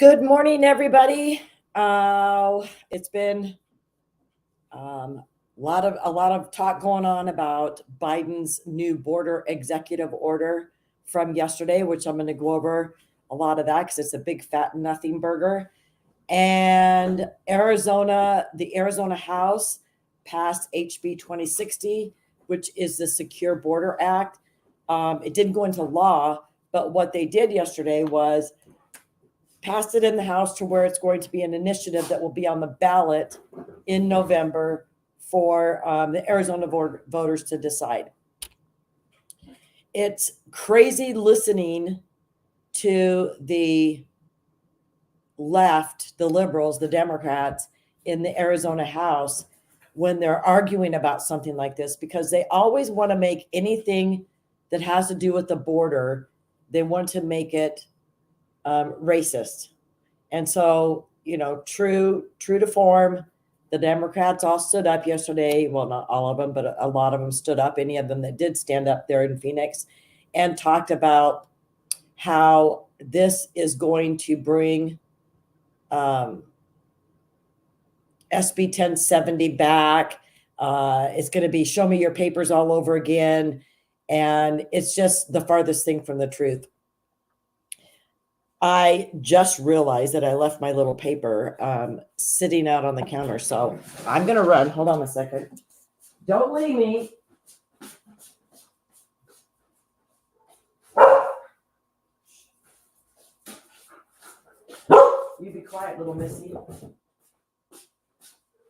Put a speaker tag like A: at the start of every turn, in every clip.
A: Good morning, everybody. It's been a lot of talk going on about Biden's new border executive order from yesterday, which I'm going to go over a lot of that because it's a big fat nothing burger. And the Arizona House passed HB 2060, which is the Secure Border Act. It didn't go into law, but what they did yesterday was passed it in the House to where it's going to be an initiative that will be on the ballot in November for the Arizona voters to decide. It's crazy listening to the left, the liberals, the Democrats in the Arizona House when they're arguing about something like this, because they always want to make anything that has to do with the border, they want to make it racist. And so, true to form, the Democrats all stood up yesterday. Well, not all of them, but a lot of them stood up, any of them that did stand up there in Phoenix, and talked about how this is going to bring HB 1070 back. It's going to be show me your papers all over again. And it's just the farthest thing from the truth. I just realized that I left my little paper sitting out on the counter. So I'm going to run. Hold on a second. Don't leave me. You be quiet, little missy.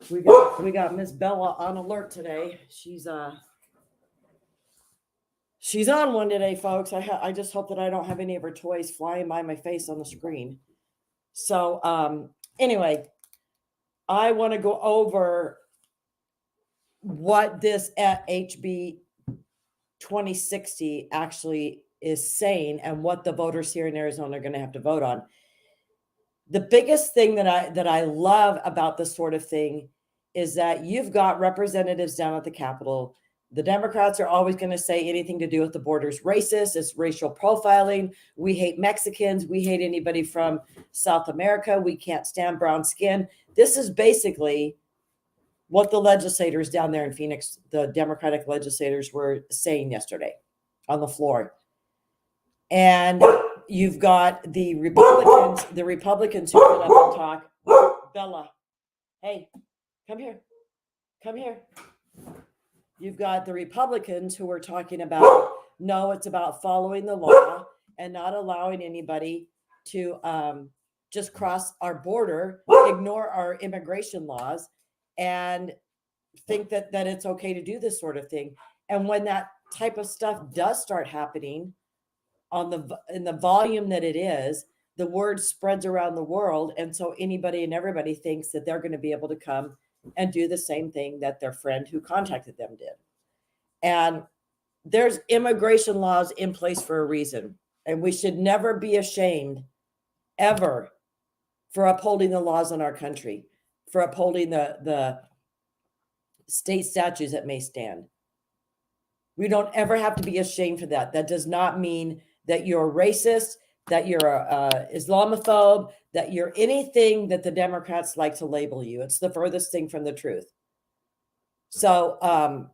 A: We got Miss Bella on alert today. She's on one today, folks. I just hope that I don't have any of her toys flying by my face on the screen. So anyway, I want to go over what this HB 2060 actually is saying and what the voters here in Arizona are going to have to vote on. The biggest thing that I love about this sort of thing is that you've got representatives down at the Capitol. The Democrats are always going to say anything to do with the border is racist. It's racial profiling. We hate Mexicans. We hate anybody from South America. We can't stand brown skin. This is basically what the legislators down there in Phoenix, the Democratic legislators, were saying yesterday on the floor. And you've got the Republicans who get up and talk. Bella, hey, come here. Come here. You've got the Republicans who are talking about, no, it's about following the law and not allowing anybody to just cross our border, ignore our immigration laws, and think that it's okay to do this sort of thing. And when that type of stuff does start happening in the volume that it is, the word spreads around the world. And so anybody and everybody thinks that they're going to be able to come and do the same thing that their friend who contacted them did. And there's immigration laws in place for a reason. And we should never be ashamed, ever, for upholding the laws in our country, for upholding the state statutes that may stand. We don't ever have to be ashamed for that. That does not mean that you're a racist, that you're a Islamophobe, that you're anything that the Democrats like to label you. It's the furthest thing from the truth. So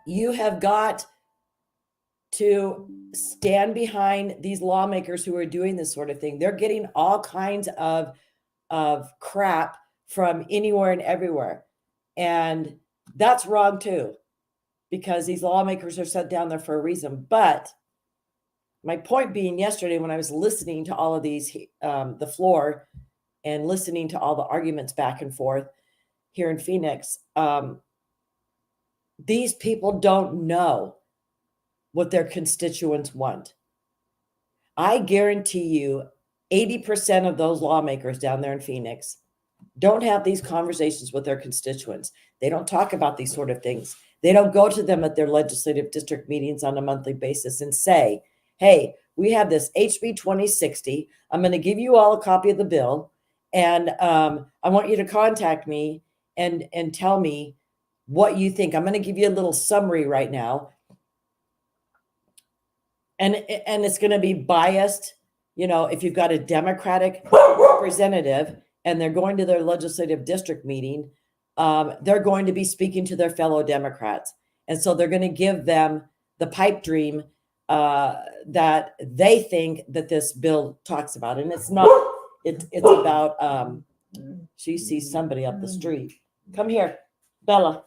A: you have got to stand behind these lawmakers who are doing this sort of thing. They're getting all kinds of crap from anywhere and everywhere. And that's wrong too, because these lawmakers are set down there for a reason. But my point being, yesterday when I was listening to all of these, the floor, and listening to all the arguments back and forth here in Phoenix, these people don't know what their constituents want. I guarantee you 80% of those lawmakers down there in Phoenix don't have these conversations with their constituents. They don't talk about these sort of things. They don't go to them at their legislative district meetings on a monthly basis and say, hey, we have this HB 2060. I'm going to give you all a copy of the bill, and I want you to contact me and tell me what you think. I'm going to give you a little summary right now. And it's going to be biased you know, if you've got a Democratic representative and they're going to their legislative district meeting, they're going to be speaking to their fellow Democrats. And so they're going to give them the pipe dream that they think that this bill talks about. And it's not, it's about, she sees somebody up the street. Come here, Bella.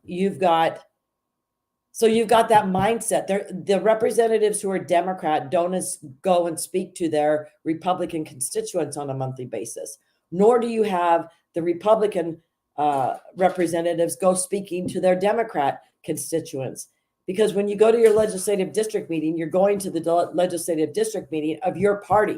A: You've got that mindset. The representatives who are Democrat don't go and speak to their Republican constituents on a monthly basis, nor do you have the Republican representatives go speaking to their Democrat constituents. Because when you go to your legislative district meeting, you're going to the legislative district meeting of your party.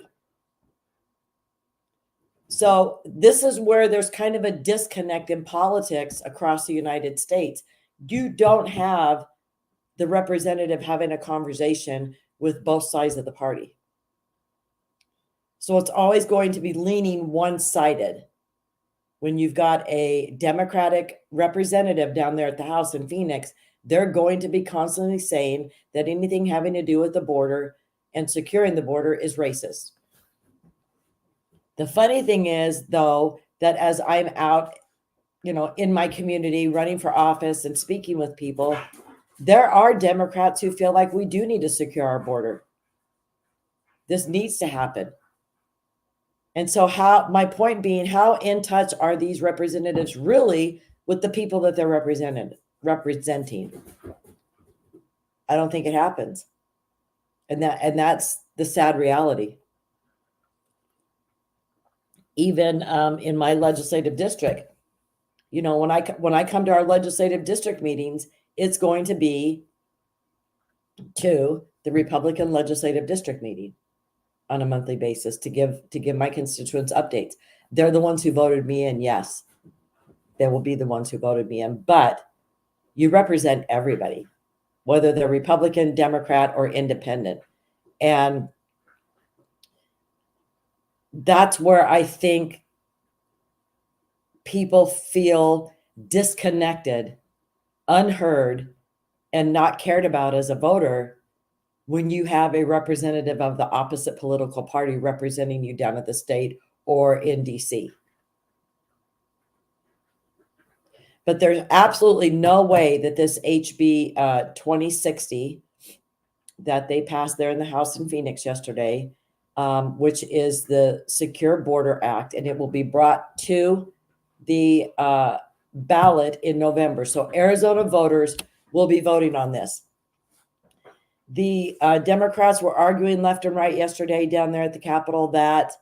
A: So this is where there's kind of a disconnect in politics across the United States. You don't have the representative having a conversation with both sides of the party. So it's always going to be leaning one-sided. When you've got a Democratic representative down there at the House in Phoenix, they're going to be constantly saying that anything having to do with the border and securing the border is racist. The funny thing is, though, that as I'm out, you know, in my community running for office and speaking with people, there are Democrats who feel like we do need to secure our border. This needs to happen. And so my point being, how in touch are these representatives really with the people that they're representing? I don't think it happens. And that's the sad reality. Even in my legislative district, you know, when I come to our legislative district meetings, it's going to be to the Republican legislative district meeting on a monthly basis to give my constituents updates. They're the ones who voted me in. Yes, they will be the ones who voted me in, but you represent everybody, whether they're Republican, Democrat, or independent. And that's where I think people feel disconnected, unheard, and not cared about as a voter when you have a representative of the opposite political party representing you down at the state or in DC. But there's absolutely no way that this HB 2060 that they passed there in the House in Phoenix yesterday, which is the Secure Border Act, and it will be brought to the ballot in November. So Arizona voters will be voting on this. The Democrats were arguing left and right yesterday down there at the Capitol that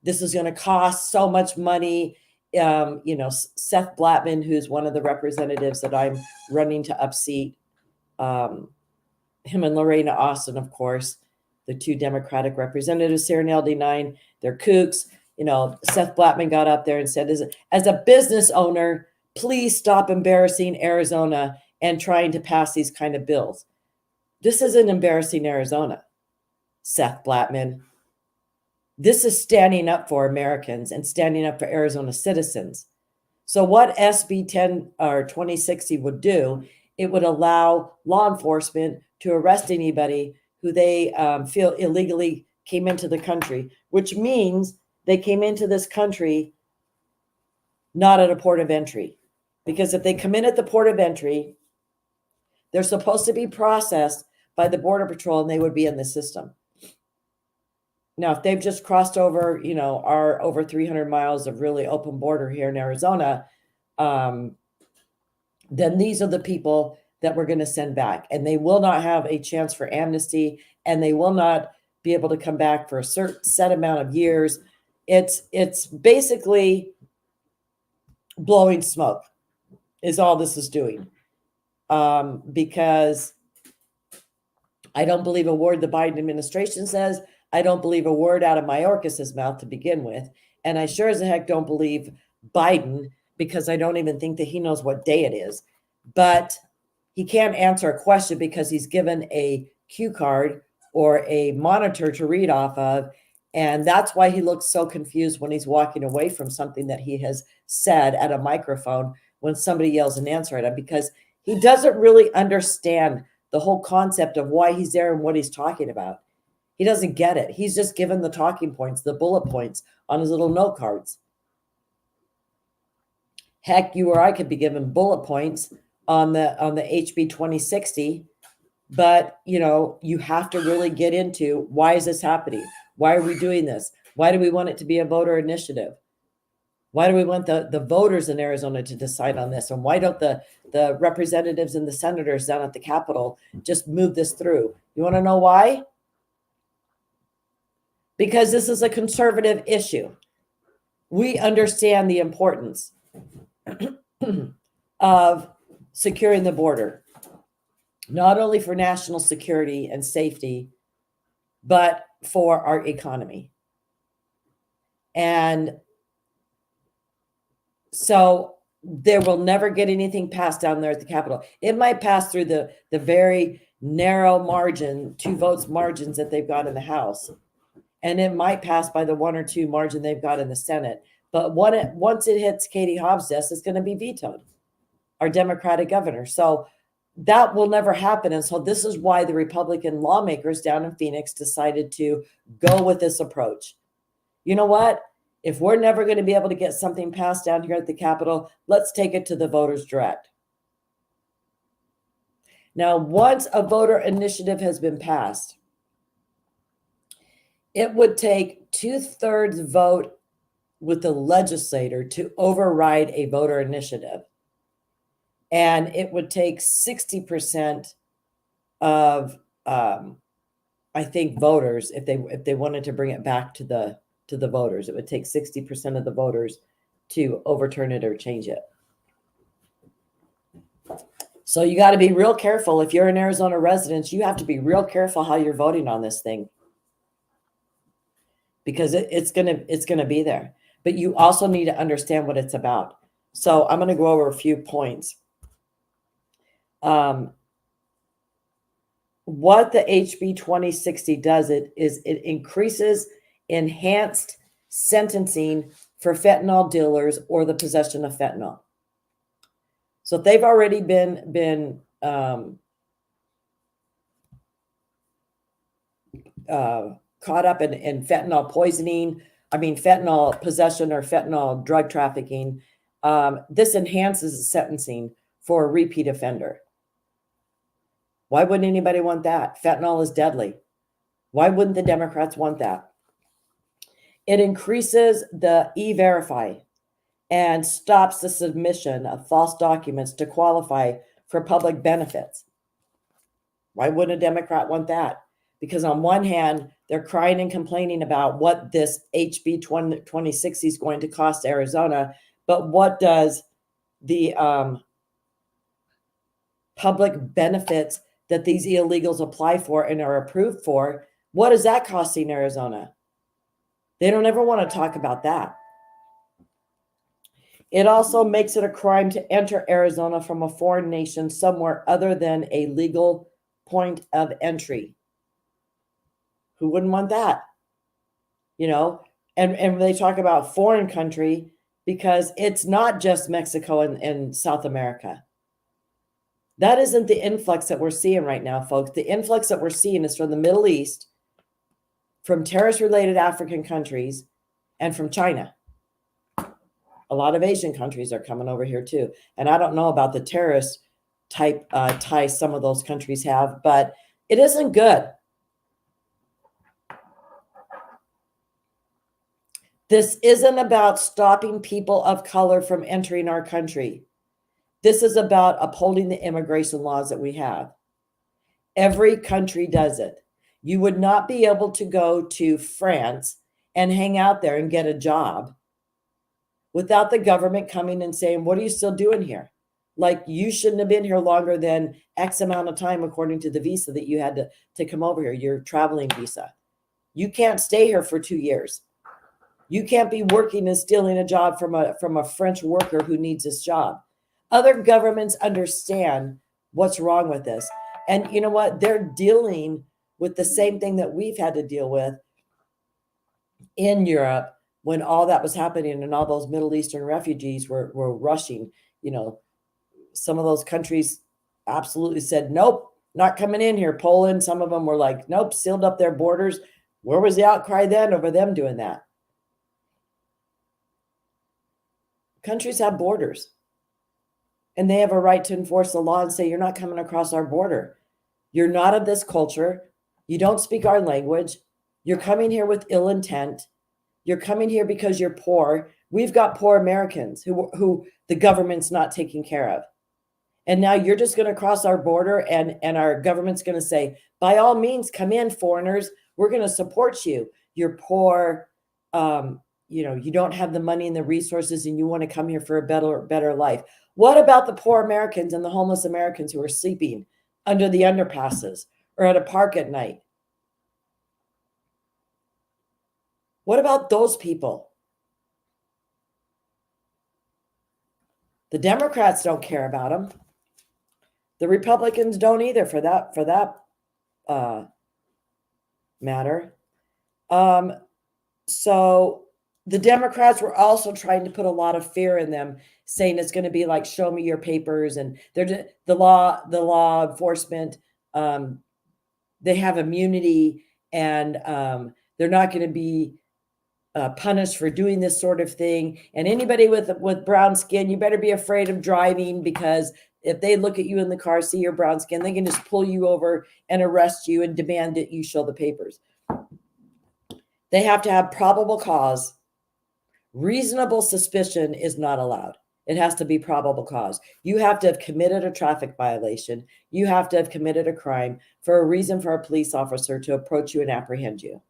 A: this is going to cost so much money. You know, Seth Blattman, who's one of the representatives that I'm running to upseat, him and Lorena Austin, of course, the two Democratic representatives here in LD9, they're kooks. You know, Seth Blattman got up there and said, as a business owner, please stop embarrassing Arizona and trying to pass these kind of bills. This isn't embarrassing Arizona, Seth Blattman. This is standing up for Americans and standing up for Arizona citizens. So what SB 2060 would do, it would allow law enforcement to arrest anybody who they feel illegally came into the country, which means they came into this country not at a port of entry. Because if they come in at the port of entry, they're supposed to be processed by the Border Patrol and they would be in the system. Now, if they've just crossed over, you know, our over 300 miles of really open border here in Arizona, then these are the people that we're going to send back. And they will not have a chance for amnesty, and they will not be able to come back for a certain set amount of years. It's basically blowing smoke is all this is doing. Because I don't believe a word the Biden administration says. I don't believe a word out of Mayorkas's mouth to begin with. And I sure as heck don't believe Biden, because I don't even think that he knows what day it is. But he can't answer a question because he's given a cue card or a monitor to read off of. And that's why he looks so confused when he's walking away from something that he has said at a microphone when somebody yells an answer at him, because he doesn't really understand the whole concept of why he's there and what he's talking about. He doesn't get it. He's just given the talking points, the bullet points on his little note cards. Heck, you or I could be given bullet points on the HB2060, but you have to really get into, why is this happening? Why are we doing this? Why do we want it to be a voter initiative? Why do we want the voters in Arizona to decide on this? And why don't the representatives and the senators down at the Capitol just move this through? You want to know why? Because this is a conservative issue. We understand the importance of securing the border, not only for national security and safety, but for our economy. And so there will never get anything passed down there at the Capitol. It might pass through the very narrow margin, 2 votes margins that they've got in the House. And it might pass by the 1 or 2 margin they've got in the Senate. But once it hits Katie Hobbs' desk, it's going to be vetoed, our Democratic governor. So that will never happen. And so this is why the Republican lawmakers down in Phoenix decided to go with this approach. You know what? If we're never going to be able to get something passed down here at the Capitol, let's take it to the voters direct. Now, once a voter initiative has been passed, it would take 2/3 vote with the legislator to override a voter initiative. And it would take 60% of, I think, voters, if they wanted to bring it back to the voters, it would take 60% of the voters to overturn it or change it. So you got to be real careful. If you're an Arizona resident, you have to be real careful how you're voting on this thing, because it's gonna be there. But you also need to understand what it's about. So I'm going to go over a few points. What the HB2060 does is it increases enhanced sentencing for fentanyl dealers or the possession of fentanyl. So if they've already been caught up in fentanyl poisoning, fentanyl possession or fentanyl drug trafficking, this enhances the sentencing for a repeat offender. Why wouldn't anybody want that? Fentanyl is deadly. Why wouldn't the Democrats want that? It increases the E-Verify and stops the submission of false documents to qualify for public benefits. Why wouldn't a Democrat want that? Because on one hand, they're crying and complaining about what this HB 2060 is going to cost Arizona, but what does the public benefits that these illegals apply for and are approved for, what is that costing Arizona? They don't ever want to talk about that. It also makes it a crime to enter Arizona from a foreign nation somewhere other than a legal point of entry. Who wouldn't want that? And they talk about foreign country because it's not just Mexico and South America. That isn't the influx that we're seeing right now, folks. The influx that we're seeing is from the Middle East, from terrorist-related African countries, and from China. A lot of Asian countries are coming over here too. And I don't know about the terrorist type ties some of those countries have, but it isn't good. This isn't about stopping people of color from entering our country. This is about upholding the immigration laws that we have. Every country does it. You would not be able to go to France and hang out there and get a job without the government coming and saying, what are you still doing here? Like, you shouldn't have been here longer than X amount of time according to the visa that you had to come over here, your traveling visa. You can't stay here for 2 years. You can't be working and stealing a job from a French worker who needs this job. Other governments understand what's wrong with this. And you know what? They're dealing with the same thing that we've had to deal with in Europe when all that was happening and all those Middle Eastern refugees were rushing. Some of those countries absolutely said, nope, not coming in here. Poland, some of them were like, nope, sealed up their borders. Where was the outcry then over them doing that? Countries have borders, and they have a right to enforce the law and say, you're not coming across our border. You're not of this culture. You don't speak our language. You're coming here with ill intent. You're coming here because you're poor. We've got poor Americans who the government's not taking care of. And now you're just going to cross our border, and our government's going to say, by all means, come in, foreigners. We're going to support you. You're poor. You don't have the money and the resources, and you want to come here for a better life. What about the poor Americans and the homeless Americans who are sleeping under the underpasses or at a park at night? What about those people? The Democrats don't care about them. The Republicans don't either, for that matter. So the Democrats were also trying to put a lot of fear in them, saying it's going to be like, show me your papers, and they're the law enforcement. They have immunity, and they're not going to be punished for doing this sort of thing. And anybody with brown skin, you better be afraid of driving, because if they look at you in the car, see your brown skin, they can just pull you over and arrest you and demand that you show the papers. They have to have probable cause. Reasonable suspicion is not allowed. It has to be probable cause. You have to have committed a traffic violation. You have to have committed a crime for a reason for a police officer to approach you and apprehend you.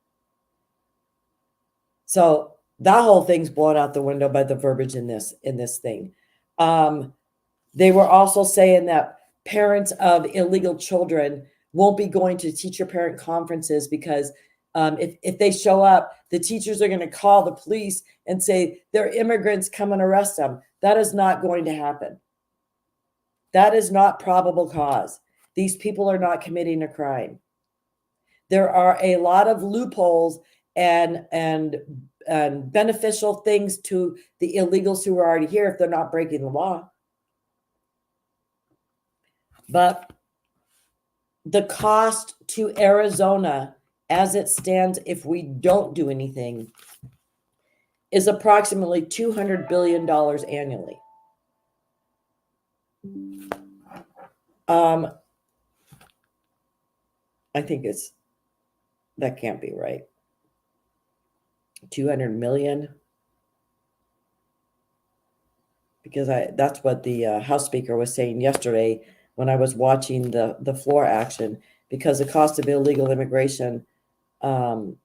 A: So that whole thing's blown out the window by the verbiage in this thing. They were also saying that parents of illegal children won't be going to teacher parent conferences, because if they show up, the teachers are going to call the police and say, they're immigrants, come and arrest them. That is not going to happen. That is not probable cause. These people are not committing a crime. There are a lot of loopholes and beneficial things to the illegals who are already here if they're not breaking the law. But the cost to Arizona, as it stands, if we don't do anything, is approximately $200 billion annually. I think that can't be right. 200 million, because that's what the House Speaker was saying yesterday when I was watching the floor action, because the cost of illegal immigration, sorry,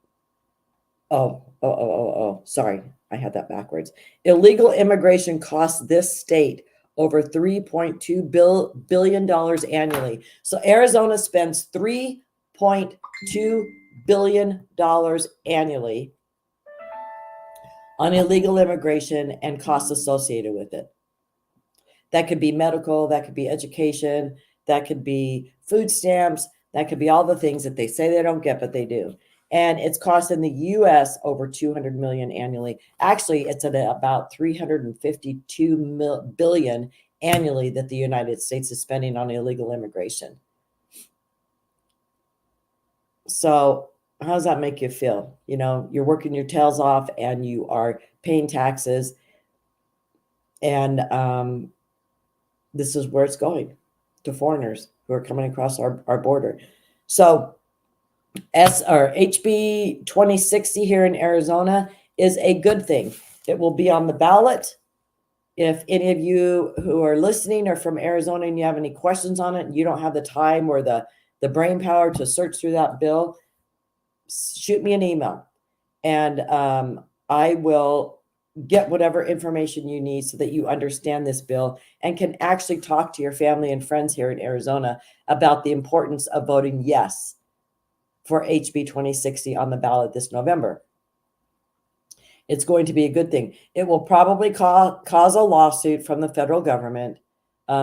A: I had that backwards. Illegal immigration costs this state over $3.2 billion annually. So Arizona spends $3.2 billion annually on illegal immigration and costs associated with it. That could be medical, that could be education, that could be food stamps, that could be all the things that they say they don't get, but they do. And it's costing the U.S. over $200 million annually. Actually, it's at about $352 billion annually that the United States is spending on illegal immigration. So how does that make you feel? You know, you're working your tails off and you are paying taxes, and this is where it's going, to foreigners who are coming across our border. So HB2060 here in Arizona is a good thing. It will be on the ballot. If any of you who are listening are from Arizona and you have any questions on it and you don't have the time or the brain power to search through that bill, shoot me an email, and I will get whatever information you need so that you understand this bill and can actually talk to your family and friends here in Arizona about the importance of voting yes for HB 2060 on the ballot this November. It's going to be a good thing. It will probably cause a lawsuit from the federal government,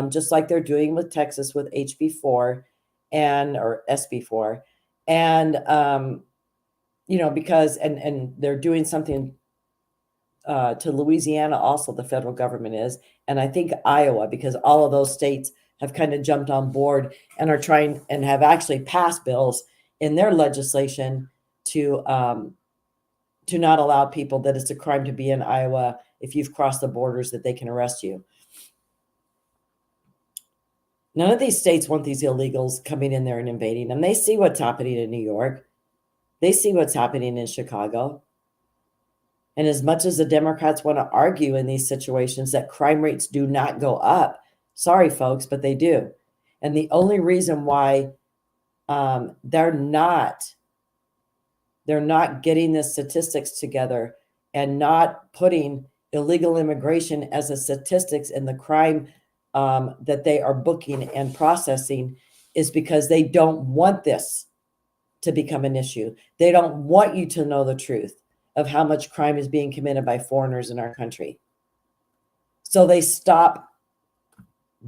A: just like they're doing with Texas with HB4 or SB4. And, because, and they're doing something to Louisiana also, the federal government is, and I think Iowa, because all of those states have kind of jumped on board and are trying and have actually passed bills in their legislation to not allow people that it's a crime to be in Iowa if you've crossed the borders, that they can arrest you. None of these states want these illegals coming in there and invading them. They see what's happening in New York. They see what's happening in Chicago. And as much as the Democrats want to argue in these situations that crime rates do not go up, sorry, folks, but they do. And the only reason why they're not getting the statistics together and not putting illegal immigration as a statistics in the crime that they are booking and processing is because they don't want this to become an issue. They don't want you to know the truth of how much crime is being committed by foreigners in our country. So they stop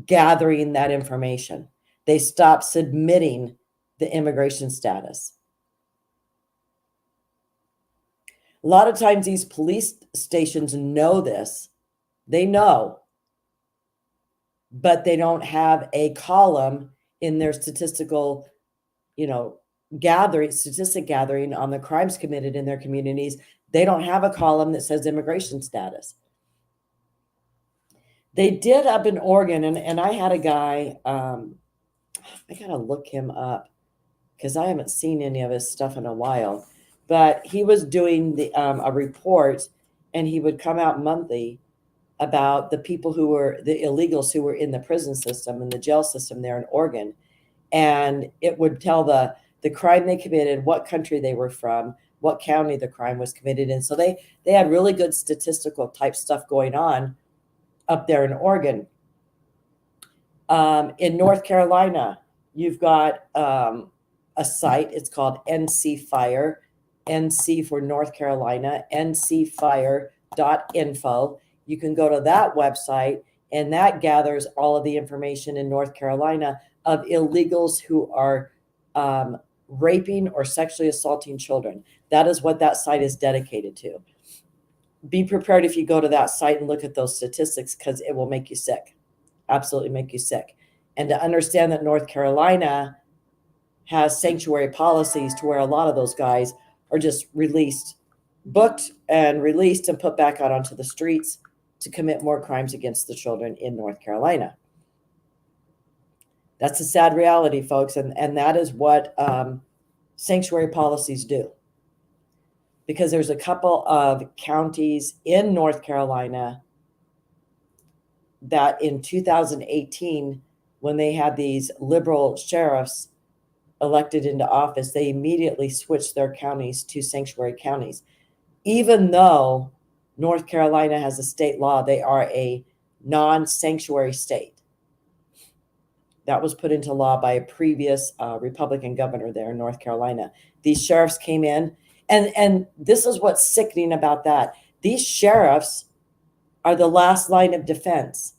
A: gathering that information. They stop submitting the immigration status. A lot of times these police stations know this. They know, but they don't have a column in their statistical, statistic gathering on the crimes committed in their communities. They don't have a column that says immigration status. They did up in Oregon, and I had a guy, I gotta look him up because I haven't seen any of his stuff in a while, but he was doing a report, and he would come out monthly about the people who were the illegals who were in the prison system and the jail system there in Oregon. And it would tell the crime they committed, what country they were from, what county the crime was committed in. So they had really good statistical type stuff going on up there in Oregon. In North Carolina, you've got a site. It's called NC Fire, NC for North Carolina, ncfire.info. You can go to that website, and that gathers all of the information in North Carolina of illegals who are raping or sexually assaulting children. That is what that site is dedicated to. Be prepared if you go to that site and look at those statistics, because it will make you sick. Absolutely make you sick. And to understand that North Carolina has sanctuary policies to where a lot of those guys are just booked and released and put back out onto the streets to commit more crimes against the children in North Carolina. That's a sad reality, folks, and that is what sanctuary policies do. Because there's a couple of counties in North Carolina that in 2018, when they had these liberal sheriffs elected into office, they immediately switched their counties to sanctuary counties. Even though North Carolina has a state law, they are a non-sanctuary state. That was put into law by a previous Republican governor there in North Carolina. These sheriffs came in, and this is what's sickening about that. These sheriffs are the last line of defense.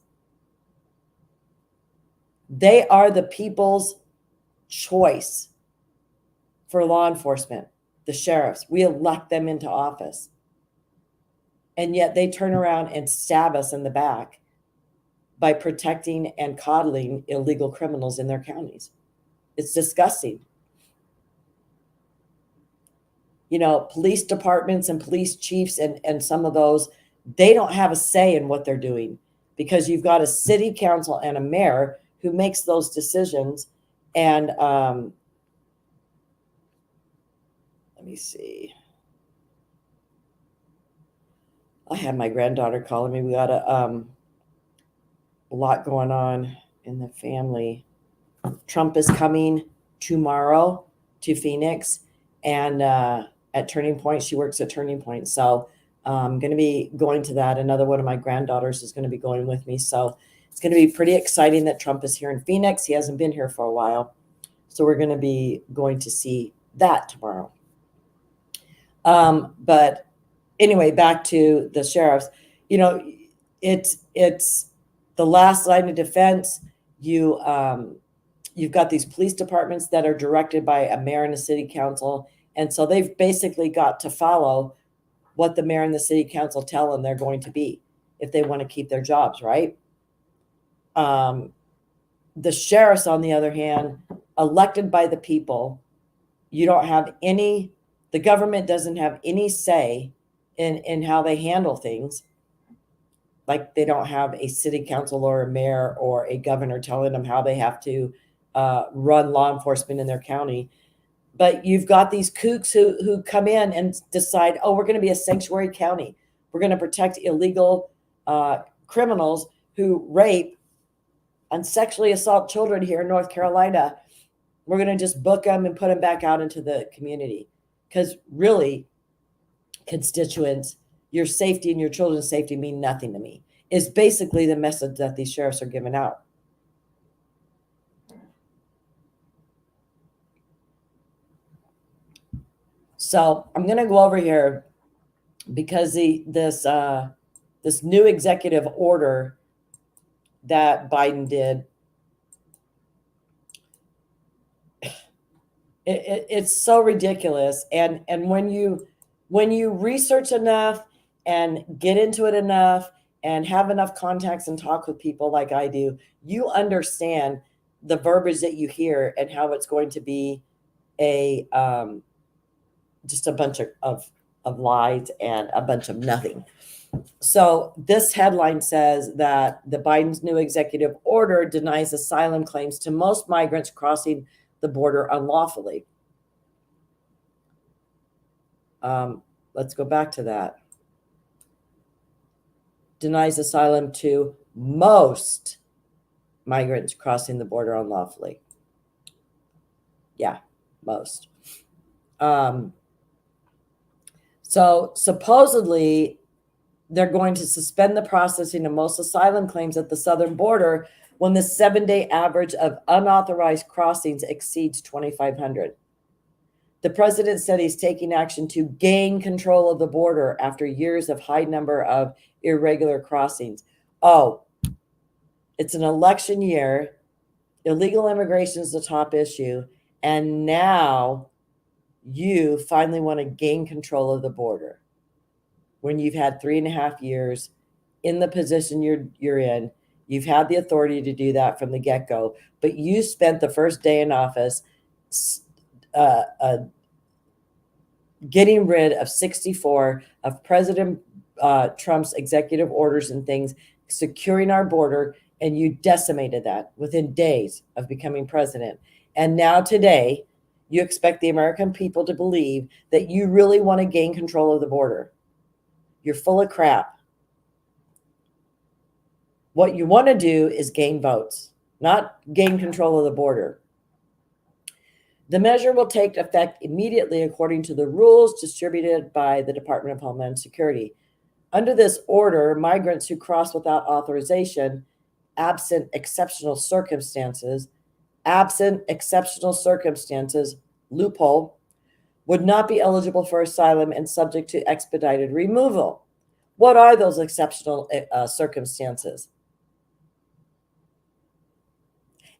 A: They are the people's choice for law enforcement, the sheriffs. We elect them into office. And yet they turn around and stab us in the back by protecting and coddling illegal criminals in their counties. It's disgusting. Police departments and police chiefs and some of those, they don't have a say in what they're doing, because you've got a city council and a mayor who makes those decisions. And let me see. I had my granddaughter calling me. We got a lot going on in the family. Trump is coming tomorrow to Phoenix, and at Turning Point. She works at Turning Point. So I'm going to be going to that. Another one of my granddaughters is going to be going with me. So it's going to be pretty exciting that Trump is here in Phoenix. He hasn't been here for a while. So we're going to be going to see that tomorrow. But anyway, back to the sheriffs. It's the last line of defense. You've got these police departments that are directed by a mayor and a city council. And so they've basically got to follow what the mayor and the city council tell them they're going to be if they want to keep their jobs, right? The sheriffs, on the other hand, elected by the people, you don't have any, the government doesn't have any say in how they handle things. Like they don't have a city council or a mayor or a governor telling them how they have to run law enforcement in their county. But you've got these kooks who come in and decide, oh, we're going to be a sanctuary county. We're going to protect illegal criminals who rape and sexually assault children here in North Carolina. We're going to just book them and put them back out into the community. Because really, constituents, your safety and your children's safety mean nothing to me, is basically the message that these sheriffs are giving out. So I'm going to go over here because this new executive order that Biden did, it's so ridiculous. And when you research enough and get into it enough and have enough contacts and talk with people like I do, you understand the verbiage that you hear and how it's going to be a just a bunch of lies and a bunch of nothing. So this headline says that the Biden's new executive order denies asylum claims to most migrants crossing the border unlawfully. Let's go back to that. Denies asylum to most migrants crossing the border unlawfully. Yeah, most. So supposedly they're going to suspend the processing of most asylum claims at the southern border when the 7-day average of unauthorized crossings exceeds 2,500. The president said he's taking action to gain control of the border after years of high number of irregular crossings. Oh, it's an election year. Illegal immigration is the top issue. And now you finally want to gain control of the border when you've had 3.5 years in the position you're in. You've had the authority to do that from the get-go, but you spent the first day in office getting rid of 64 of President Trump's executive orders and things, securing our border, and you decimated that within days of becoming president. And now today, you expect the American people to believe that you really want to gain control of the border. You're full of crap. What you want to do is gain votes, not gain control of the border. The measure will take effect immediately according to the rules distributed by the Department of Homeland Security. Under this order, migrants who cross without authorization, absent exceptional circumstances, loophole, would not be eligible for asylum and subject to expedited removal. What are those exceptional circumstances?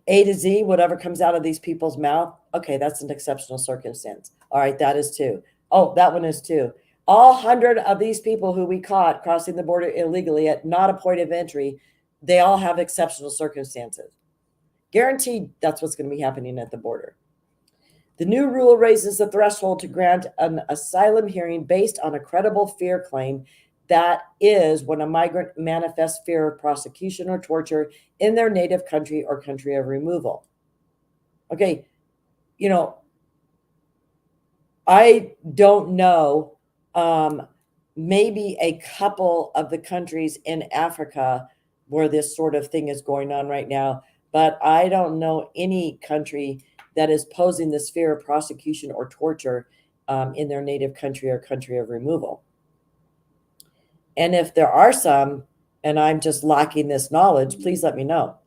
A: A to Z, whatever comes out of these people's mouth. Okay, that's an exceptional circumstance. All right, that is too. Oh, that one is too. All 100 of these people who we caught crossing the border illegally at not a point of entry, they all have exceptional circumstances. Guaranteed that's what's going to be happening at the border. The new rule raises the threshold to grant an asylum hearing based on a credible fear claim. That is when a migrant manifests fear of prosecution or torture in their native country or country of removal. Okay, I don't know, maybe a couple of the countries in Africa where this sort of thing is going on right now, but I don't know any country that is posing this fear of prosecution or torture in their native country or country of removal. And if there are some, and I'm just lacking this knowledge, please let me know.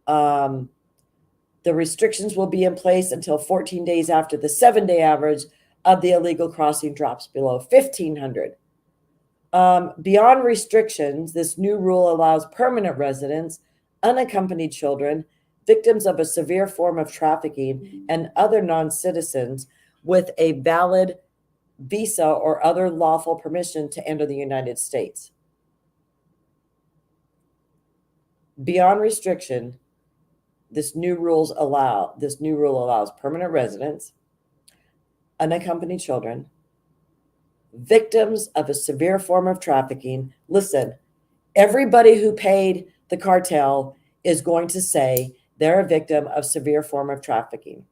A: The restrictions will be in place until 14 days after the 7-day average of the illegal crossing drops below 1,500. Beyond restrictions, this new rule allows permanent residents, unaccompanied children, victims of a severe form of trafficking, and other non-citizens with a valid visa or other lawful permission to enter the United States. Beyond restriction, this new rule allows permanent residents, unaccompanied children, victims of a severe form of trafficking. Listen, everybody who paid the cartel is going to say they're a victim of severe form of trafficking.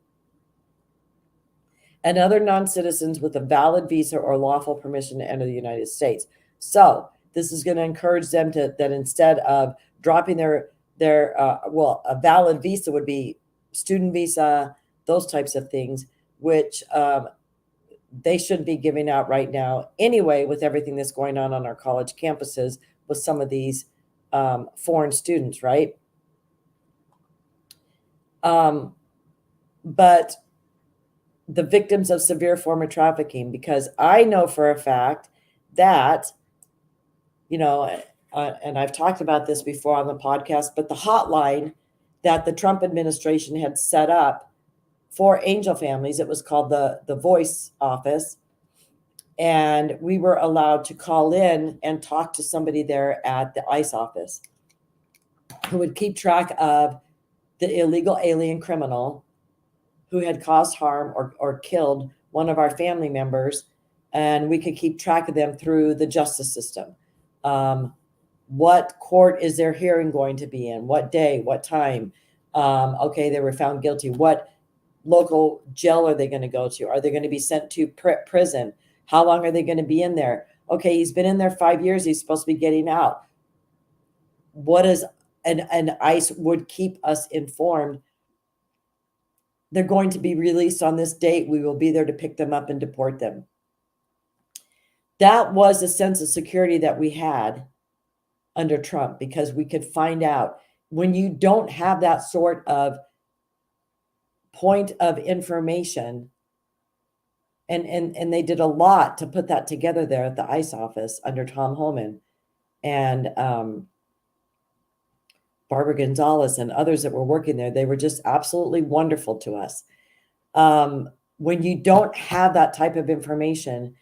A: And other non-citizens with a valid visa or lawful permission to enter the United States. So this is going to encourage them that instead of dropping a valid visa would be student visa, those types of things, which they shouldn't be giving out right now anyway, with everything that's going on our college campuses with some of these foreign students, right? But the victims of severe form of trafficking, because I know for a fact that, and I've talked about this before on the podcast, but the hotline that the Trump administration had set up for angel families, it was called the Voice Office. And we were allowed to call in and talk to somebody there at the ICE office who would keep track of the illegal alien criminal who had caused harm or killed one of our family members, and we could keep track of them through the justice system. What court is their hearing going to be in? What day? What time? Okay, they were found guilty. What local jail are they going to go to? Are they going to be sent to prison? How long are they going to be in there? Okay, he's been in there 5 years. He's supposed to be getting out. What is, and ICE would keep us informed. They're going to be released on this date. We will be there to pick them up and deport them. That was a sense of security that we had under Trump, because we could find out. When you don't have that sort of point of information, and they did a lot to put that together there at the ICE office under Tom Homan and Barbara Gonzalez and others that were working there. They were just absolutely wonderful to us. When you don't have that type of information,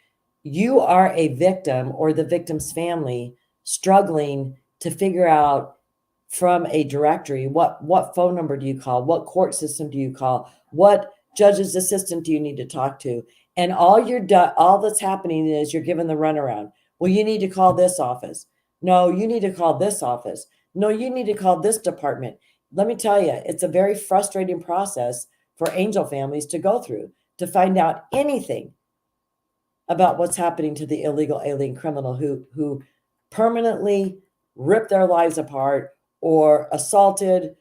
A: you are a victim, or the victim's family, struggling to figure out from a directory, what phone number do you call? What court system do you call? What judge's assistant do you need to talk to? And all that's happening is you're given the runaround. Well, you need to call this office. No, you need to call this office. No, you need to call this department. Let me tell you, it's a very frustrating process for angel families to go through to find out anything about what's happening to the illegal alien criminal who permanently ripped their lives apart, or assaulted,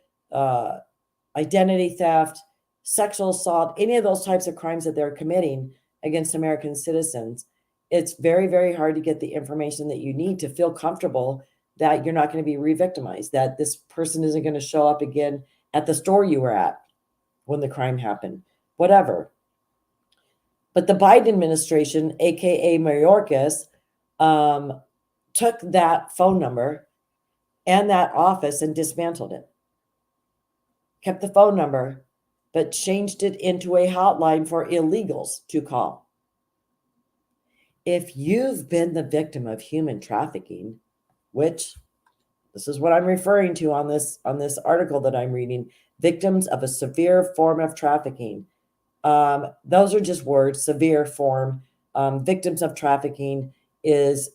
A: identity theft, sexual assault, any of those types of crimes that they're committing against American citizens. It's very, very hard to get the information that you need to feel comfortable that you're not going to be re-victimized, that this person isn't going to show up again at the store you were at when the crime happened, whatever. But the Biden administration, aka Mayorkas, took that phone number and that office and dismantled it. Kept the phone number, but changed it into a hotline for illegals to call. If you've been the victim of human trafficking, which this is what I'm referring to on this article that I'm reading, victims of a severe form of trafficking. Those are just words, severe form. Victims of trafficking is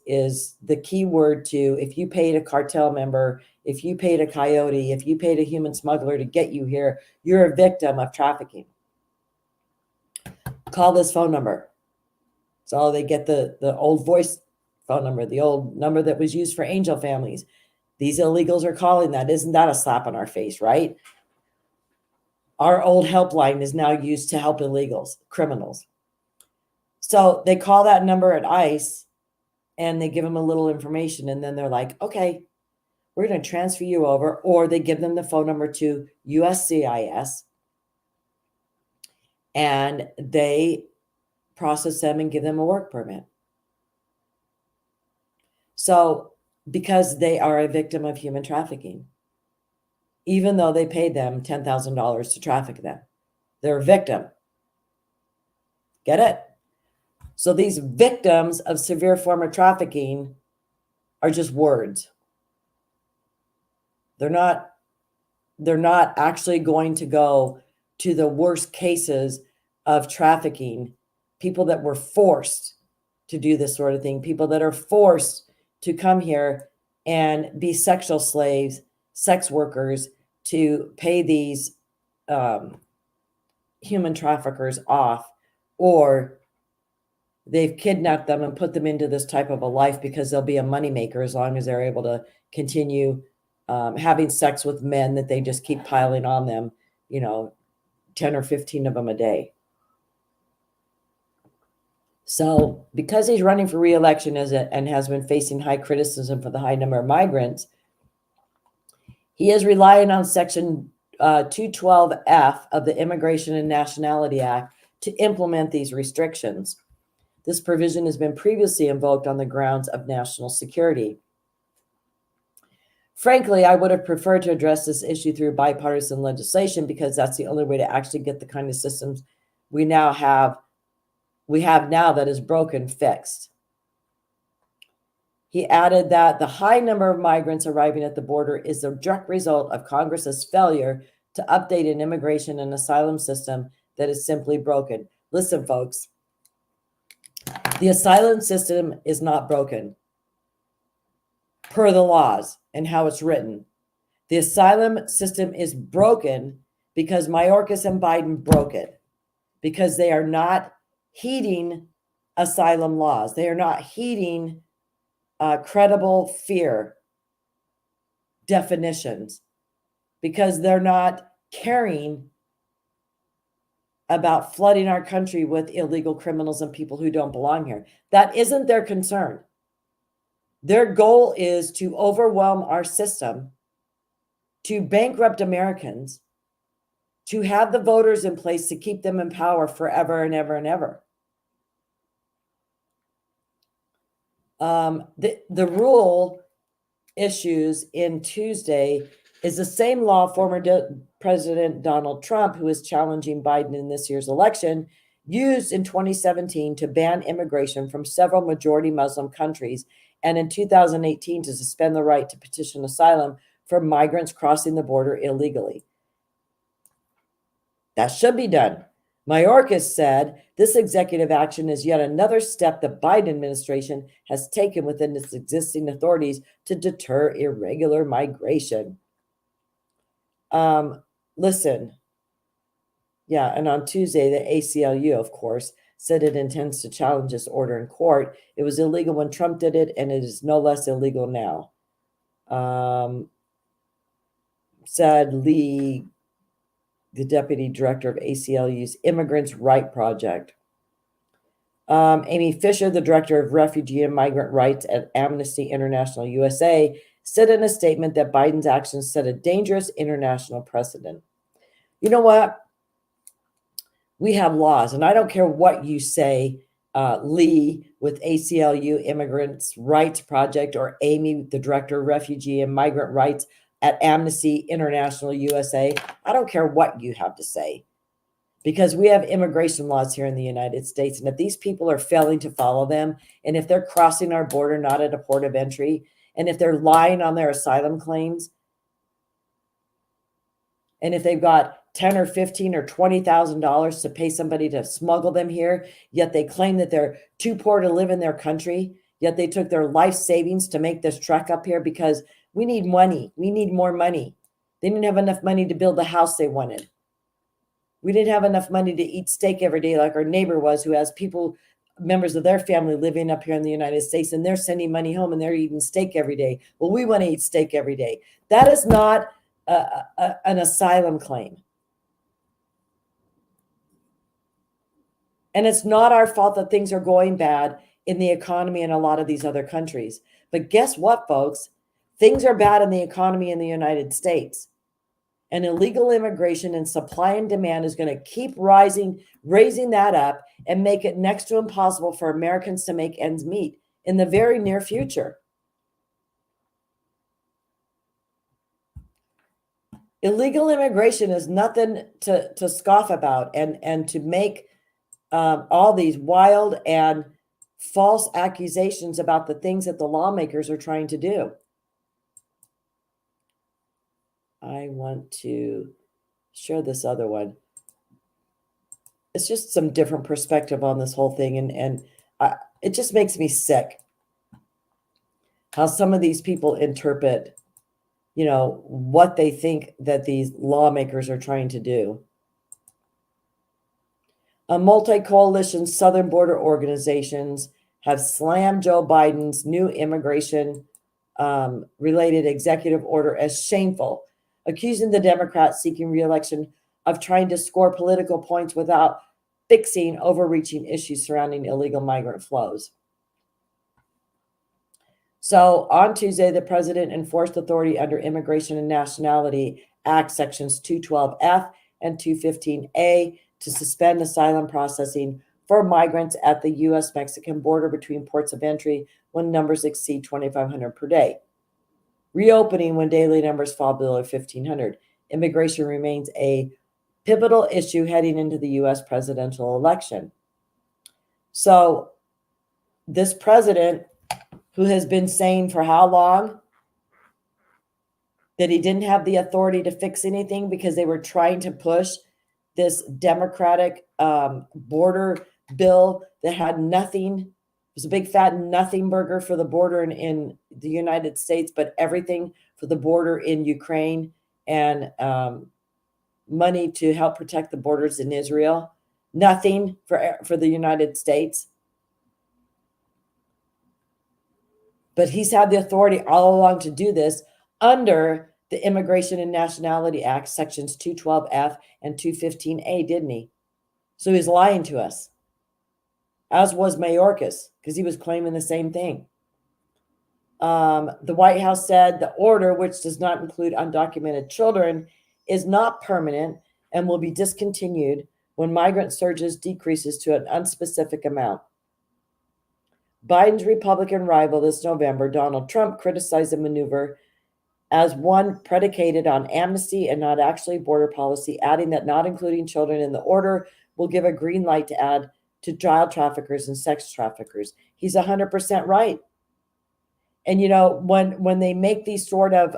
A: the key word to, if you paid a cartel member, if you paid a coyote, if you paid a human smuggler to get you here, you're a victim of trafficking. Call this phone number. So they get the old voice phone number, the old number that was used for angel families. These illegals are calling that. Isn't that a slap on our face, right? Our old helpline is now used to help illegals, criminals. So they call that number at ICE and they give them a little information, and then they're like, okay, we're going to transfer you over, or they give them the phone number to USCIS and they process them and give them a work permit. So because they are a victim of human trafficking, even though they paid them $10,000 to traffic them, they're a victim. Get it? So these victims of severe form of trafficking are just words. They're not they're not actually going to go to the worst cases of trafficking, people that were forced to do this sort of thing, people that are forced to come here and be sexual slaves, sex workers, to pay these human traffickers off, or they've kidnapped them and put them into this type of a life because they'll be a moneymaker as long as they're able to continue having sex with men that they just keep piling on them, 10 or 15 of them a day. So because he's running for re-election and has been facing high criticism for the high number of migrants, he is relying on Section 212F of the Immigration and Nationality Act to implement these restrictions. This provision has been previously invoked on the grounds of national security. Frankly, I would have preferred to address this issue through bipartisan legislation because that's the only way to actually get the kind of systems we have now that is broken fixed. He added that the high number of migrants arriving at the border is the direct result of Congress's failure to update an immigration and asylum system that is simply broken. Listen, folks, the asylum system is not broken per the laws and how it's written. The asylum system is broken because Mayorkas and Biden broke it, because they are not heeding asylum laws. They are not heeding credible fear definitions, because they're not caring about flooding our country with illegal criminals and people who don't belong here. That isn't their concern. Their goal is to overwhelm our system, to bankrupt Americans, to have the voters in place to keep them in power forever and ever and ever. The rule issues in Tuesday is the same law former President Donald Trump, who is challenging Biden in this year's election, used in 2017 to ban immigration from several majority Muslim countries, and in 2018 to suspend the right to petition asylum for migrants crossing the border illegally. That should be done. Mayorkas said this executive action is yet another step the Biden administration has taken within its existing authorities to deter irregular migration. Listen. Yeah, and on Tuesday, the ACLU, of course, said it intends to challenge this order in court. It was illegal when Trump did it, and it is no less illegal now. Said Lee, the deputy director of ACLU's Immigrants' Right Project. Amy Fisher, the director of Refugee and Migrant Rights at Amnesty International USA, said in a statement that Biden's actions set a dangerous international precedent. You know what? We have laws, and I don't care what you say, Lee with ACLU Immigrants' Rights Project, or Amy, the director of Refugee and Migrant Rights at Amnesty International USA. I don't care what you have to say, because we have immigration laws here in the United States. And if these people are failing to follow them, and if they're crossing our border not at a port of entry, and if they're lying on their asylum claims, and if they've got $10 or $15 or $20,000 to pay somebody to smuggle them here, yet they claim that they're too poor to live in their country, yet they took their life savings to make this trek up here because we need money. We need more money. They didn't have enough money to build the house they wanted. We didn't have enough money to eat steak every day like our neighbor was, who has people, members of their family living up here in the United States, and they're sending money home and they're eating steak every day. Well, we want to eat steak every day. That is not an asylum claim. And it's not our fault that things are going bad in the economy in a lot of these other countries. But guess what, folks? Things are bad in the economy in the United States. And illegal immigration and supply and demand is going to keep raising that up and make it next to impossible for Americans to make ends meet in the very near future. Illegal immigration is nothing to scoff about and to make all these wild and false accusations about the things that the lawmakers are trying to do. I want to share this other one. It's just some different perspective on this whole thing. And it just makes me sick how some of these people interpret, what they think that these lawmakers are trying to do. A multi-coalition southern border organizations have slammed Joe Biden's new immigration related executive order as shameful, accusing the Democrats seeking re-election of trying to score political points without fixing overreaching issues surrounding illegal migrant flows. So on Tuesday, the president enforced authority under Immigration and Nationality Act sections 212F and 215A to suspend asylum processing for migrants at the U.S.-Mexican border between ports of entry when numbers exceed 2,500 per day. Reopening when daily numbers fall below 1,500. Immigration remains a pivotal issue heading into the U.S. presidential election. So this president, who has been saying for how long that he didn't have the authority to fix anything because they were trying to push this Democratic border bill that had nothing. It was a big fat nothing burger for the border in the United States, but everything for the border in Ukraine and money to help protect the borders in Israel. Nothing for the United States. But he's had the authority all along to do this under the Immigration and Nationality Act, sections 212F and 215A, didn't he? So he's lying to us, as was Mayorkas, because he was claiming the same thing. The White House said the order, which does not include undocumented children, is not permanent and will be discontinued when migrant surges decreases to an unspecific amount. Biden's Republican rival this November, Donald Trump, criticized the maneuver as one predicated on amnesty and not actually border policy, adding that not including children in the order will give a green light to add to child traffickers and sex traffickers. He's 100% right. And, when they make these sort of,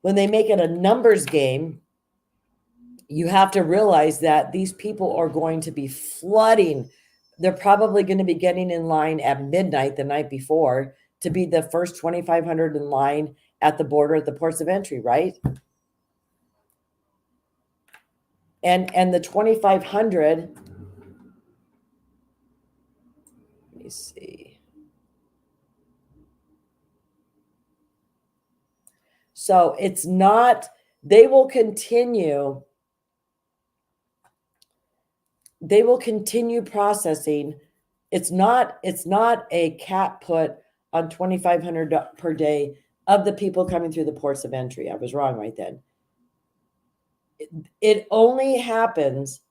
A: when they make it a numbers game, you have to realize that these people are going to be flooding. They're probably going to be getting in line at midnight the night before to be the first 2,500 in line at the border at the ports of entry, right? And the 2,500, let me see. So it's not, they will continue processing. It's not a cap put on 2,500 per day of the people coming through the ports of entry. I was wrong right then. It only happens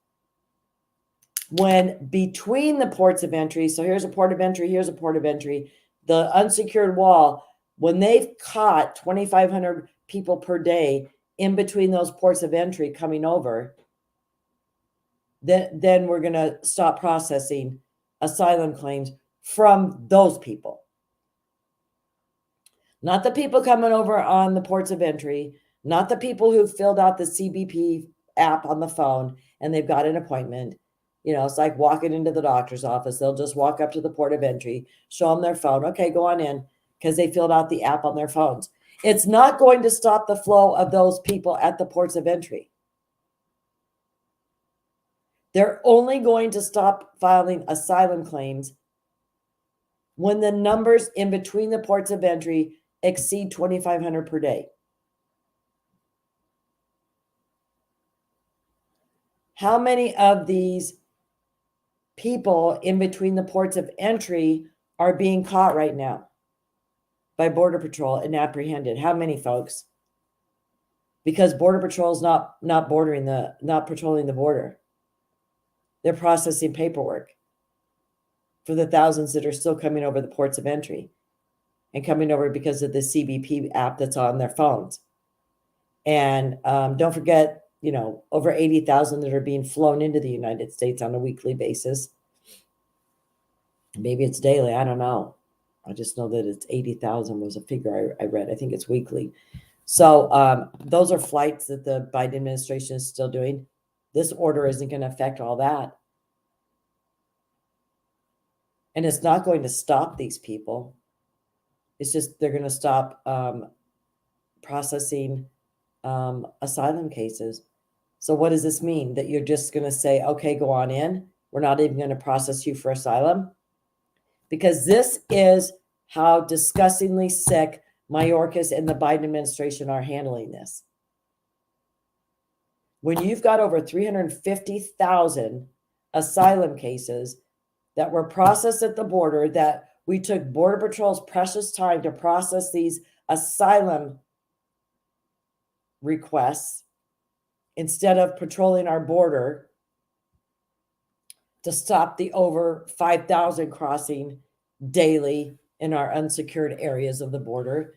A: when between the ports of entry, so here's a port of entry, here's a port of entry, the unsecured wall, when they've caught 2,500 people per day in between those ports of entry coming over, then we're going to stop processing asylum claims from those people. Not the people coming over on the ports of entry, not the people who filled out the CBP app on the phone and they've got an appointment. It's like walking into the doctor's office. They'll just walk up to the port of entry, show them their phone. Okay, go on in, because they filled out the app on their phones. It's not going to stop the flow of those people at the ports of entry. They're only going to stop filing asylum claims when the numbers in between the ports of entry exceed 2,500 per day. How many of these people in between the ports of entry are being caught right now by Border Patrol and apprehended? How many, folks? Because Border Patrol is not patrolling the border. They're processing paperwork for the thousands that are still coming over the ports of entry and coming over because of the CBP app that's on their phones. And don't forget, over 80,000 that are being flown into the United States on a weekly basis. Maybe it's daily. I don't know. I just know that it's 80,000 was a figure I read. I think it's weekly. So those are flights that the Biden administration is still doing. This order isn't going to affect all that. And it's not going to stop these people. It's just they're going to stop processing asylum cases. So what does this mean? That you're just going to say, okay, go on in. We're not even going to process you for asylum? Because this is how disgustingly sick Mayorkas and the Biden administration are handling this. When you've got over 350,000 asylum cases that were processed at the border, that we took Border Patrol's precious time to process these asylum requests instead of patrolling our border to stop the over 5,000 crossing daily in our unsecured areas of the border.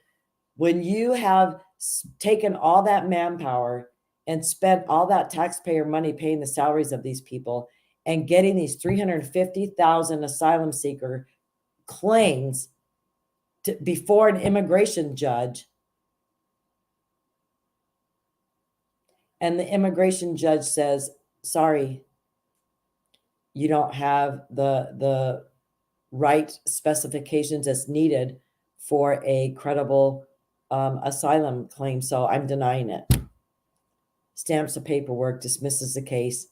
A: When you have taken all that manpower and spent all that taxpayer money paying the salaries of these people and getting these 350,000 asylum seeker claims before an immigration judge, and the immigration judge says, sorry, you don't have the right specifications as needed for a credible asylum claim, so I'm denying it. Stamps the paperwork, dismisses the case.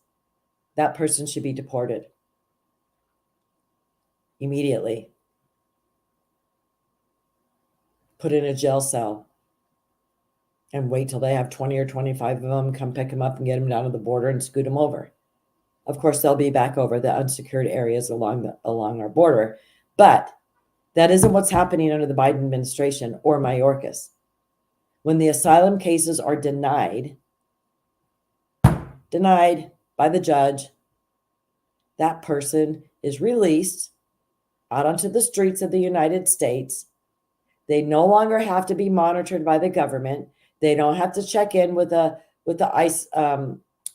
A: That person should be deported immediately. Put in a jail cell and wait till they have 20 or 25 of them come pick them up and get them down to the border and scoot them over. Of course, they'll be back over the unsecured areas along our border, but that isn't what's happening under the Biden administration or Mayorkas. When the asylum cases are denied by the judge, that person is released out onto the streets of the United States. They no longer have to be monitored by the government. They don't have to check in with the ICE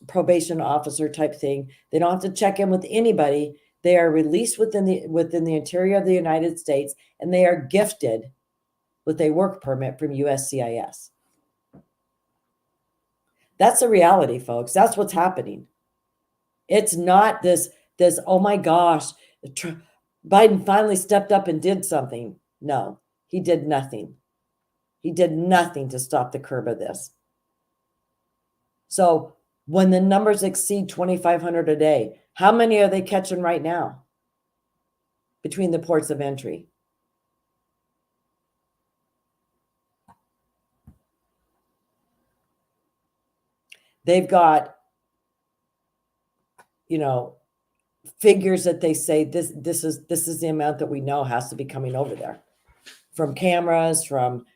A: probation officer type thing. They don't have to check in with anybody. They are released within the interior of the United States, and they are gifted with a work permit from USCIS. That's the reality, folks. That's what's happening. It's not this, oh my gosh, Biden finally stepped up and did something. No, he did nothing. He did nothing to stop the curve of this. So when the numbers exceed 2,500 a day, how many are they catching right now between the ports of entry? They've got, figures that they say this is the amount that we know has to be coming over there from cameras, from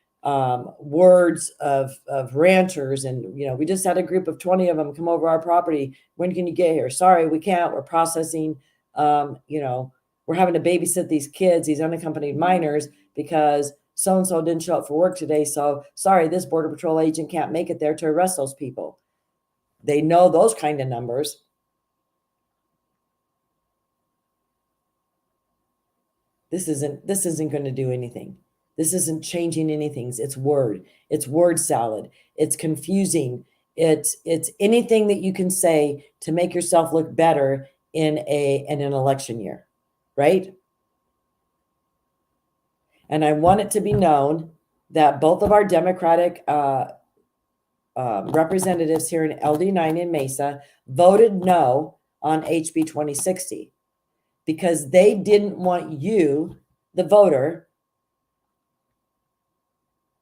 A: words of ranchers. And, we just had a group of 20 of them come over our property. When can you get here? Sorry, we can't. We're processing, we're having to babysit these kids, these unaccompanied minors, because so-and-so didn't show up for work today. So sorry, this Border Patrol agent can't make it there to arrest those people. They know those kind of numbers. This isn't going to do anything. This isn't changing anything. It's word salad. It's confusing. It's anything that you can say to make yourself look better in an election year, right? And I want it to be known that both of our Democratic representatives here in LD9 in Mesa voted no on HB 2060 because they didn't want you, the voter,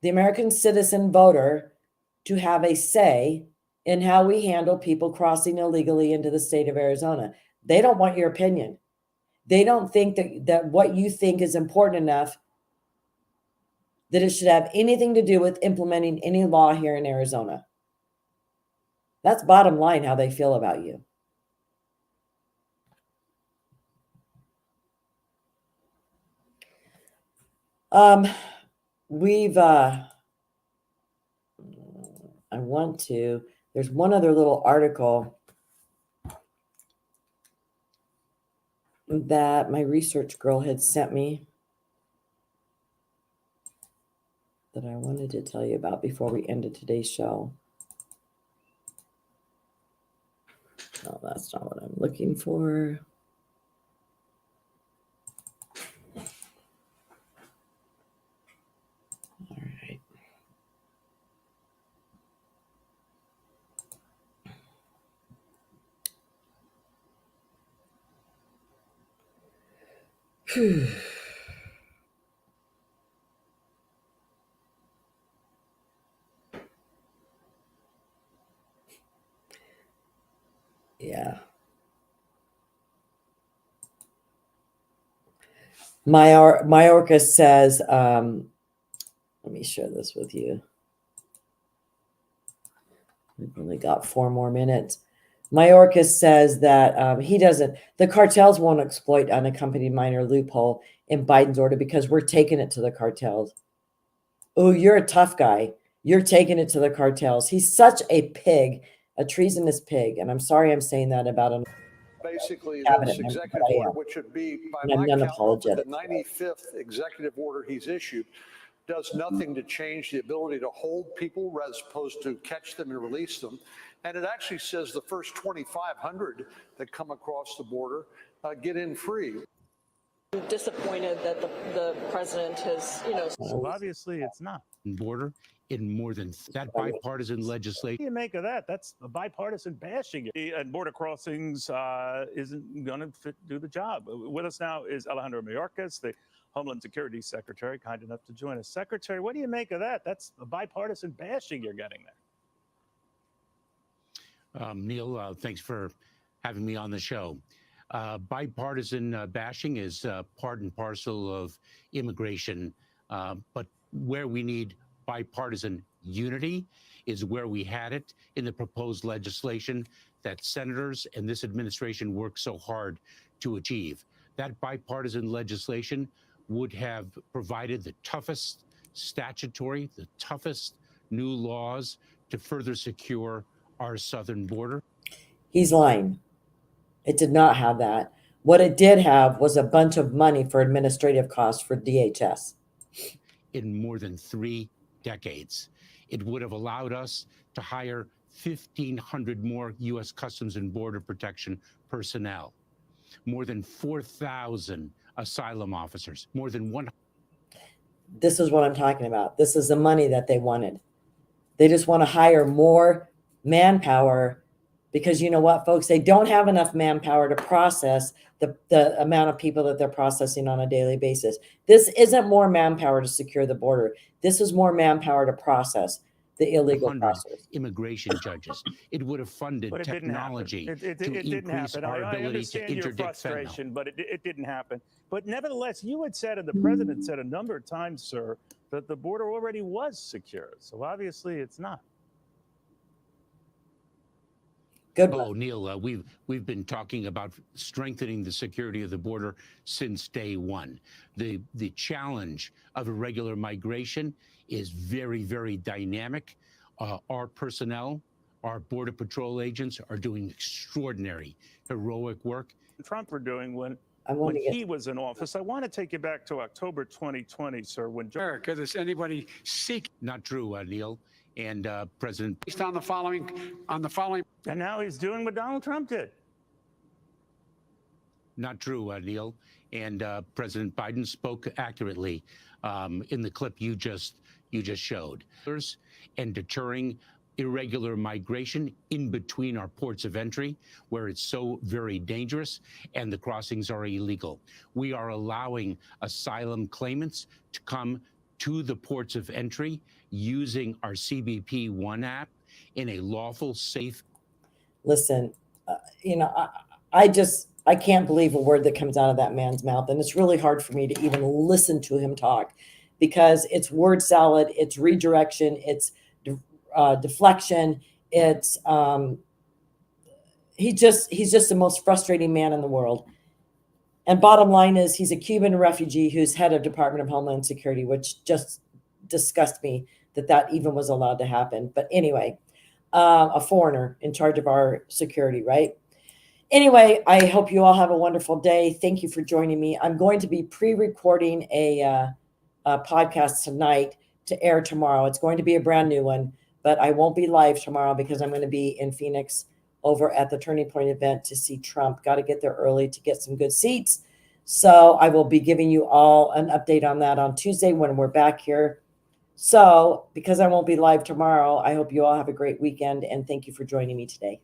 A: the American citizen voter, to have a say in how we handle people crossing illegally into the state of Arizona. They don't want your opinion. They don't think that what you think is important enough that it should have anything to do with implementing any law here in Arizona. That's bottom line how they feel about you. There's one other little article that my research girl had sent me. that I wanted to tell you about before we ended today's show. No, that's not what I'm looking for. All right. Whew. Yeah. Majorca says, let me share this with you. We've only got 4 more minutes. Majorca says that the cartels won't exploit unaccompanied minor loophole in Biden's order because we're taking it to the cartels. Oh, you're a tough guy. You're taking it to the cartels. He's such a pig, a treasonous pig. And I'm sorry I'm saying that about him.
B: Basically,
A: Cabinet
B: this
A: member,
B: executive
A: but I
B: order,
A: am.
B: which would be, by
A: And I'm
B: my count,
A: unapologetic.
B: the 95th executive order he's issued, does nothing to change the ability to hold people as opposed to catch them and release them. And it actually says the first 2,500 that come across the border get in free.
C: I'm disappointed that the president has,
D: So obviously it's not.
E: Border in more than that bipartisan legislation.
D: What do you make of that? That's a bipartisan bashing. And border crossings isn't going to do the job. With us now is Alejandro Mayorkas, the Homeland Security Secretary, kind enough to join us. Secretary, what do you make of that? That's a bipartisan bashing you're getting there.
E: Neil, thanks for having me on the show. Bipartisan bashing is part and parcel of immigration, but where we need bipartisan unity is where we had it in the proposed legislation that senators and this administration worked so hard to achieve. That bipartisan legislation would have provided the toughest statutory, the toughest new laws to further secure our southern border.
A: He's lying. It did not have that. What it did have was a bunch of money for administrative costs for DHS.
E: In more than 3 decades. It would have allowed us to hire 1,500 more U.S. Customs and Border Protection personnel, more than 4,000 asylum officers, more than 100.
A: This is what I'm talking about. This is the money that they wanted. They just want to hire more manpower because you know what, folks? They don't have enough manpower to process the amount of people that they're processing on a daily basis. This isn't more manpower to secure the border. This is more manpower to process the illegal crossers.
E: Immigration judges. It would have funded technology to increase our ability to interdict fentanyl.
D: But it didn't happen. But nevertheless, you had said, and the president said a number of times, sir, that the border already was secure. So obviously it's not.
A: Good.
E: Oh, Neil, we've been talking about strengthening the security of the border since day one. The challenge of irregular migration is very, very dynamic. Our personnel, our Border Patrol agents are doing extraordinary, heroic work.
D: Trump were doing when he was in office. I want to take you back to October 2020, sir. When
F: America, does anybody seek?
E: Not true, Neil. And President,
F: based on the following,
D: and now he's doing what Donald Trump did.
E: Not true, Neil. And President Biden spoke accurately in the clip you just showed. And deterring irregular migration in between our ports of entry, where it's so very dangerous and the crossings are illegal. We are allowing asylum claimants to come to the ports of entry using our CBP One app in a lawful, safe.
A: Listen, I can't believe a word that comes out of that man's mouth. And it's really hard for me to even listen to him talk because it's word salad, it's redirection, it's deflection. It's he's just the most frustrating man in the world. And bottom line is he's a Cuban refugee who's head of Department of Homeland Security, which just disgusts me that even was allowed to happen. But anyway, a foreigner in charge of our security, right? Anyway, I hope you all have a wonderful day. Thank you for joining me. I'm going to be pre-recording a podcast tonight to air tomorrow. It's going to be a brand new one, but I won't be live tomorrow because I'm going to be in Phoenix over at the Turning Point event to see Trump. Got to get there early to get some good seats. So I will be giving you all an update on that on Tuesday when we're back here. So because I won't be live tomorrow, I hope you all have a great weekend and thank you for joining me today.